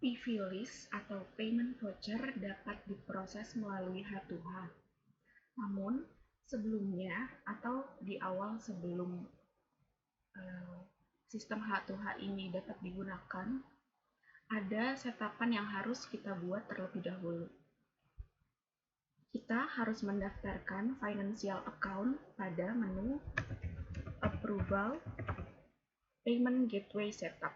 PV list atau payment voucher dapat diproses melalui H2H. Namun, sebelumnya atau di awal sebelum sistem H2H ini dapat digunakan, ada setapan yang harus kita buat terlebih dahulu. Kita harus mendaftarkan financial account pada menu Approval Payment Gateway Setup.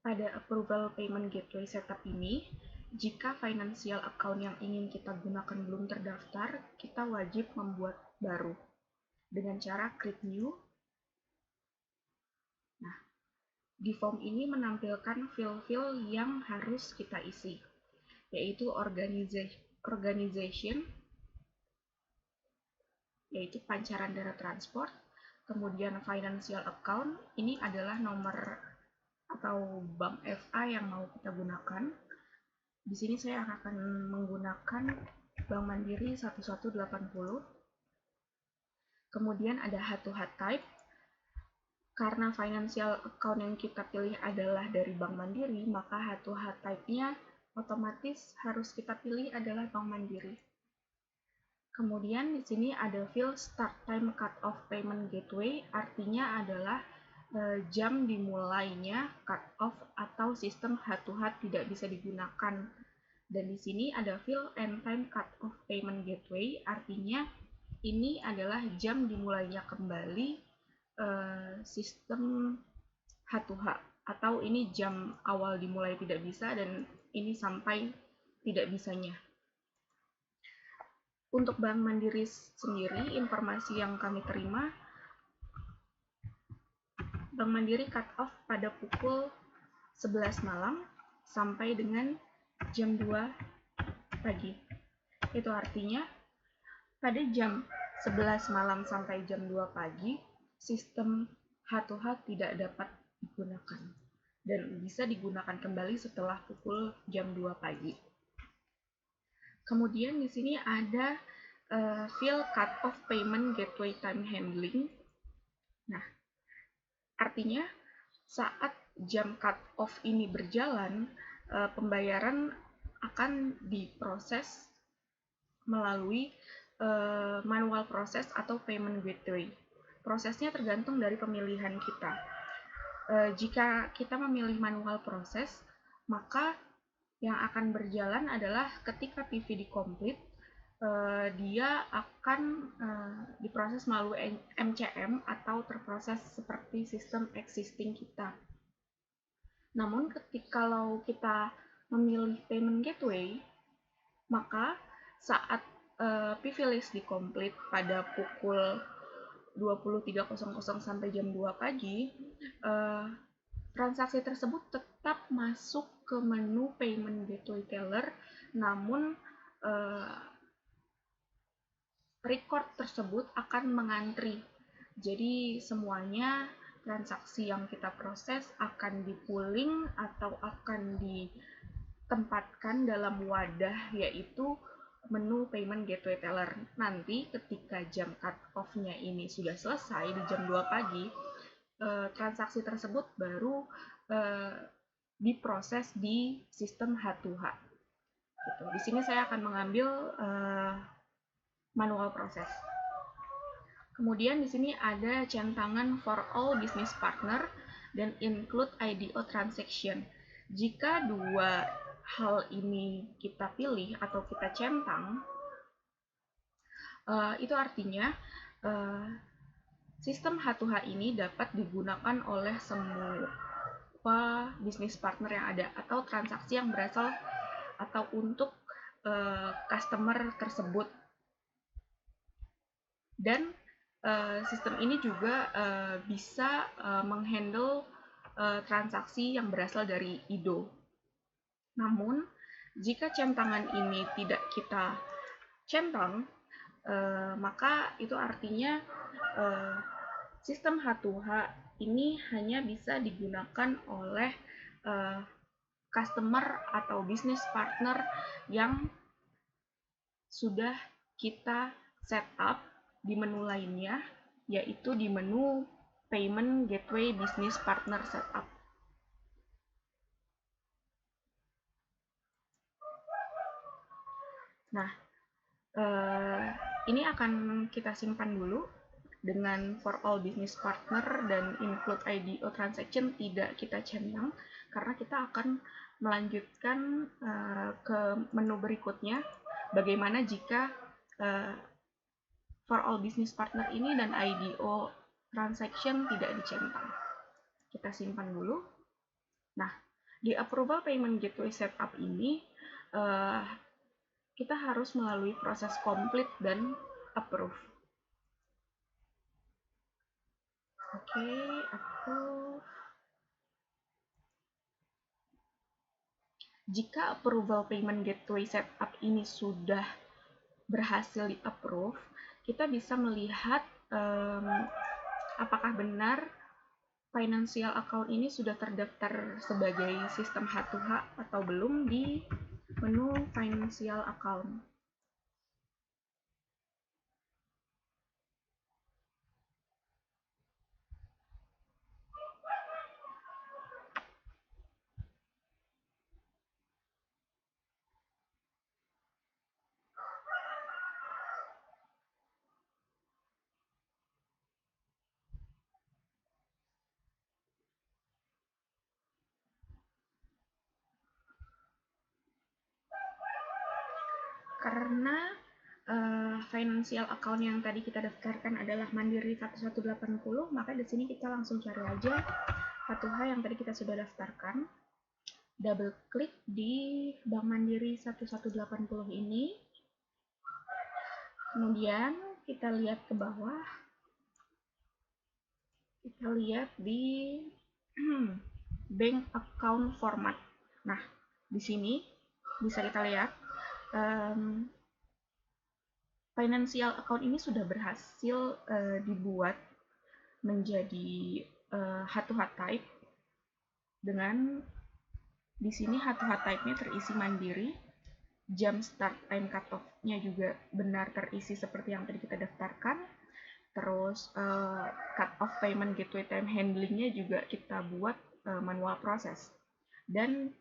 Pada Approval Payment Gateway Setup ini, jika financial account yang ingin kita gunakan belum terdaftar, kita wajib membuat baru dengan cara Create New. Nah, di form ini menampilkan field-field yang harus kita isi, yaitu organization, yaitu pancaran dana transport, kemudian financial account, ini adalah nomor atau bank FA yang mau kita gunakan. Di sini saya akan menggunakan Bank Mandiri 1180. Kemudian ada H2H type. Karena financial account yang kita pilih adalah dari Bank Mandiri, maka H2H type-nya otomatis harus kita pilih adalah Bank Mandiri. Kemudian di sini ada field start time cut off payment gateway, artinya adalah jam dimulainya cut off atau sistem H2H tidak bisa digunakan. Dan di sini ada field end time cut off payment gateway, artinya ini adalah jam dimulainya kembali sistem H2H, atau ini jam awal dimulai tidak bisa dan ini sampai tidak bisanya. Untuk Bank Mandiri sendiri, informasi yang kami terima, Bank Mandiri cut off pada pukul 11 malam sampai dengan jam 2 pagi. Itu artinya pada jam 11 malam sampai jam 2 pagi, sistem H2H tidak dapat digunakan dan bisa digunakan kembali setelah pukul jam 2 pagi. Kemudian di sini ada field cut off payment gateway time handling. Nah, artinya saat jam cut off ini berjalan, pembayaran akan diproses melalui manual proses atau payment gateway. Prosesnya tergantung dari pemilihan kita. Jika kita memilih manual proses, maka yang akan berjalan adalah ketika PV di-complete, dia akan diproses melalui MCM atau terproses seperti sistem existing kita. Namun kalau kita memilih payment gateway, maka saat PV list di-complete pada pukul 23.00 sampai jam 2 pagi, transaksi tersebut tetap masuk ke menu payment gateway teller, namun record tersebut akan mengantri. Jadi semuanya transaksi yang kita proses akan di-pooling atau akan ditempatkan dalam wadah, yaitu menu payment gateway teller. Nanti ketika jam cut off-nya ini sudah selesai di jam 2 pagi, transaksi tersebut baru diproses di sistem H2H. Gitu. Di sini saya akan mengambil manual proses. Kemudian di sini ada centangan for all business partner dan include IDO transaction. Jika dua hal ini kita pilih atau kita centang, itu artinya sistem H2H ini dapat digunakan oleh semua bisnis partner yang ada atau transaksi yang berasal atau untuk customer tersebut. Dan sistem ini juga bisa menghandle transaksi yang berasal dari IDO. Namun, jika centangan ini tidak kita centang, maka itu artinya sistem H2H ini hanya bisa digunakan oleh customer atau business partner yang sudah kita set up di menu lainnya, yaitu di menu Payment Gateway Business Partner Setup. Nah, ini akan kita simpan dulu dengan for all business partner dan include IDO transaction tidak kita centang karena kita akan melanjutkan ke menu berikutnya bagaimana jika for all business partner ini dan IDO transaction tidak dicentang. Kita simpan dulu. Nah, di approval payment gateway setup ini kita harus melalui proses complete dan approve. Oke, approve. Jika approval payment gateway setup ini sudah berhasil di-approve, kita bisa melihat apakah benar financial account ini sudah terdaftar sebagai sistem H2H atau belum di menu financial account. Karena financial account yang tadi kita daftarkan adalah Mandiri 1180, maka di sini kita langsung cari aja H2H yang tadi kita sudah daftarkan. Double klik di Bank Mandiri 1180 ini. Kemudian kita lihat ke bawah. Kita lihat di bank account format. Nah, di sini bisa kita lihat financial account ini sudah berhasil dibuat menjadi H2H type dengan di sini H2H type-nya terisi mandiri, jam start time cut-off-nya juga benar terisi seperti yang tadi kita daftarkan, terus cut-off payment gateway time handling-nya juga kita buat manual proses, dan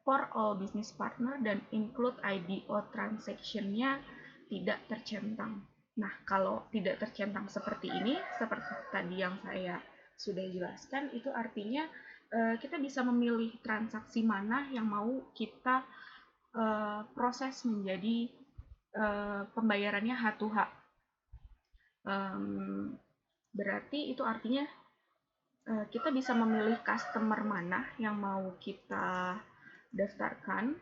for all business partner dan include IDO transaction-nya tidak tercentang. Nah, kalau tidak tercentang seperti ini, seperti tadi yang saya sudah jelaskan, itu artinya kita bisa memilih transaksi mana yang mau kita proses menjadi pembayarannya H2H. Berarti itu artinya kita bisa memilih customer mana yang mau kita daftarkan.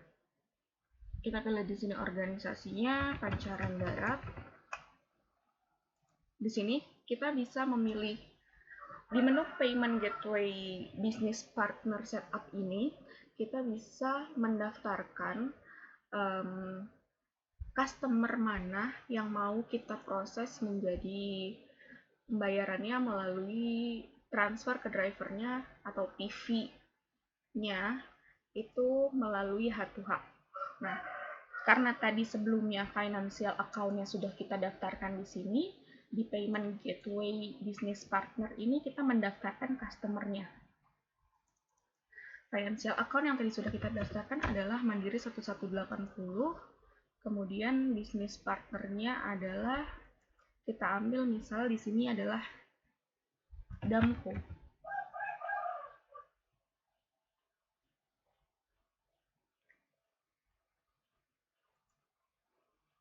Kita pilih di sini organisasinya Pancaran Darat. Di sini kita bisa memilih di menu Payment Gateway Business Partner Setup ini, kita bisa mendaftarkan customer mana yang mau kita proses menjadi pembayarannya melalui transfer ke drivernya atau PV-nya itu melalui H2H. Nah, karena tadi sebelumnya financial account-nya sudah kita daftarkan di sini, di Payment Gateway Business Partner ini kita mendaftarkan customer-nya. Financial account yang tadi sudah kita daftarkan adalah Mandiri 1180, kemudian business partner-nya adalah kita ambil misal di sini adalah Damco.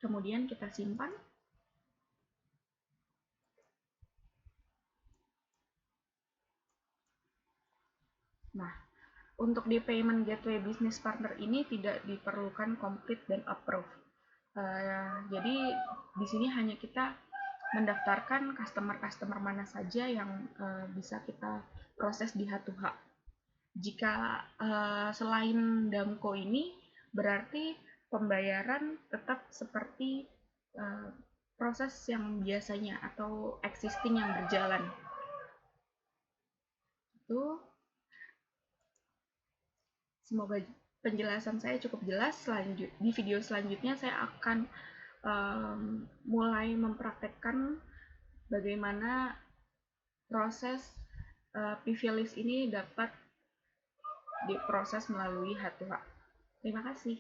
Kemudian kita simpan. Nah, untuk di Payment Gateway Business Partner ini tidak diperlukan complete dan approve. Jadi di sini hanya kita mendaftarkan customer-customer mana saja yang bisa kita proses di H2H. Jika selain Damco ini, berarti pembayaran tetap seperti proses yang biasanya atau existing yang berjalan. Itu semoga penjelasan saya cukup jelas. Di video selanjutnya saya akan mulai mempraktekkan bagaimana proses PV list ini dapat diproses melalui H2H. Terima kasih.